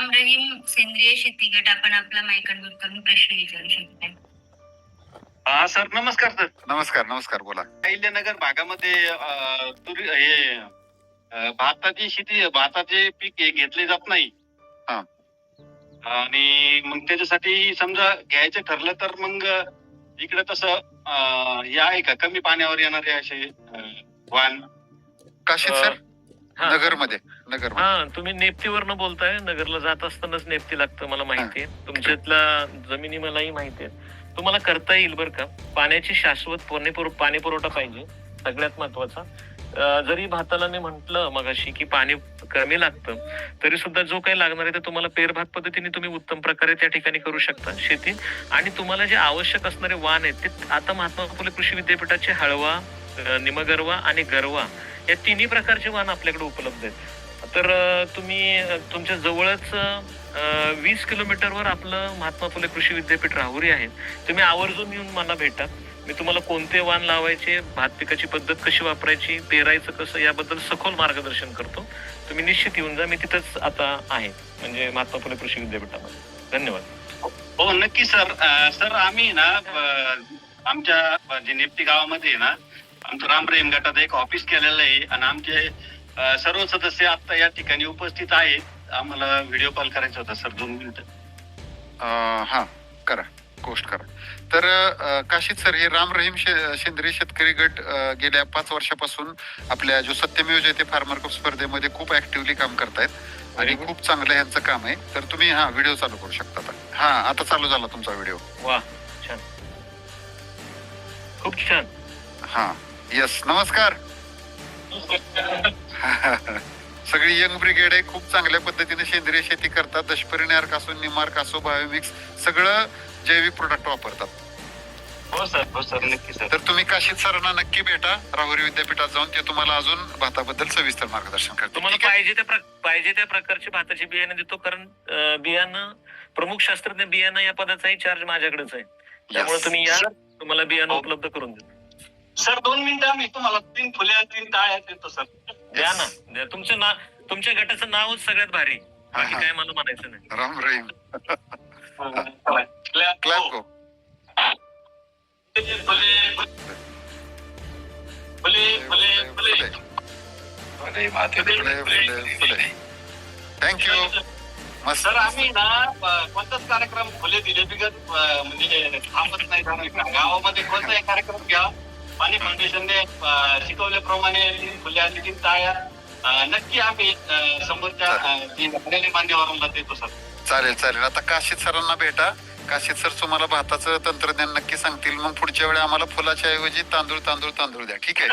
राम रहीम सेंद्रिय शेती गट आपण आपला माईक अनम्यूट करून प्रश्न विचारू शकताय. हा सर, नमस्कार सर. नमस्कार नमस्कार, बोला. अहिल्यानगर भागामध्ये भाताची शेती, भाताचे पीक हे घेतले जात नाही. हा. आणि मग त्याच्यासाठी समजा घ्यायचं ठरलं तर मग इकडे तसं हे आहे का, कमी पाण्यावर येणारे असे वाहन? काशीद सर, हा. नगर मध्ये. हा, तुम्ही नेप्तीवरनं बोलताय. नगरला जात असतानाच नेप्ती लागतं, मला माहितीये. तुमच्यातल्या जमिनी मलाही माहितीये. तुम्हाला करता येईल बरं का. पाण्याची शाश्वत पाणी पुरवठा पाहिजे, सगळ्यात महत्वाचा. जरी भाताला मी म्हंटल मगाशी की पाणी कमी लागतं, तरी सुद्धा जो काही लागणार आहे ते तुम्हाला पेरभात पद्धतीने तुम्ही उत्तम प्रकारे त्या ठिकाणी करू शकता शेती. आणि तुम्हाला जे आवश्यक असणारे वाण आहेत ते आता महात्मा फुले कृषी विद्यापीठाचे हळवा, निमगरवा आणि गरवा या तिन्ही प्रकारचे वाण आपल्याकडे उपलब्ध आहेत. तर तुम्ही तुमच्या जवळच 20 किलोमीटरवर आपलं महात्मा फुले कृषी विद्यापीठ राहुरी आहे. तुम्ही आवर्जून येऊन मला भेटा. मी तुम्हाला कोणते वाण लावायचे, भात पिकाची पद्धत कशी वापरायची, पेरायचं कसं, याबद्दल सखोल मार्गदर्शन करतो. तुम्ही निश्चित येऊन जा. मी तिथंच आता आहे, म्हणजे महात्मा फुले कृषी विद्यापीठामध्ये. धन्यवाद. हो नक्की सर. सर आम्ही ना आमच्या जे नेप्ती गावामध्ये ना आमचं राम रहीम गटात एक ऑफिस केलेलं आहे आणि आमचे सर्व सदस्य आता या ठिकाणी उपस्थित आहेत. आम्हाला व्हिडिओ कॉल करायचा होता सर, 2 मिनिटं. हा, करा, गोष्ट करा. तर काशीद सर, हे राम रहीम सेंद्रिय शेतकरी गट गेल्या 5 वर्षापासून आपल्या जो सत्यमेव जयते फार्मर कप स्पर्धेमध्ये खूप ऍक्टिव्हली काम करतायत आणि खूप चांगलं यांचं काम आहे. तर तुम्ही व्हिडिओ चालू करू शकता आता. हा, आता चालू झाला तुमचा व्हिडिओ. वा, छान, खूप छान. हा, यस, नमस्कार. सगळी यंग ब्रिगेड आहे, खूप चांगल्या पद्धतीने सेंद्रिय शेती करतात. दशपरिणार्क असो, निमार्क असो, बायोमिक्स, सगळं जैविक प्रोडक्ट वापरतात. हो सर, हो सर, नक्की सर. तर तुम्ही काशीद सरांना नक्की भेटा राहुरी विद्यापीठात जाऊन. ते तुम्हाला अजून भाताबद्दल सविस्तर मार्गदर्शन करतात. तुम्हाला पाहिजे त्या प्रकारचे भाताचे बियाणे देतो, कारण बियाणं प्रमुख शास्त्रज्ञ बियाणं या पदाचाही चार्ज माझ्याकडेच आहे. त्यामुळे तुम्ही या, तुम्हाला बियाणं उपलब्ध करून देतो. सर 2 मिनिटं, मी तुम्हाला 3 फुल्या 3 टाळ्या देतो सर. द्या ना, द्या. तुमच्या गटाचं नावच सगळ्यात भारी. बाकी काय मला म्हणायचं नाही. Ram Rahim. Clap clap. Thank you. मस्त. सर आम्ही ना कोणताच कार्यक्रम फुले दिले बिगत म्हणजे थांबत नाही. गावामध्ये कोणताही कार्यक्रम घ्या, पाणी फाउंडेशनने शिकवल्याप्रमाणे 3 फुले आणि 3 टाळ्या नक्की आम्ही समोरच्या मान्यवरांना देतो सर. चालेल चालेल. आता काशीद सरांना भेटा. काशीद सर तुम्हाला भाताचं तंत्रज्ञान नक्की सांगतील. मग पुढच्या वेळी आम्हाला फुलाच्या ऐवजी तांदूळ द्या, ठीक आहे?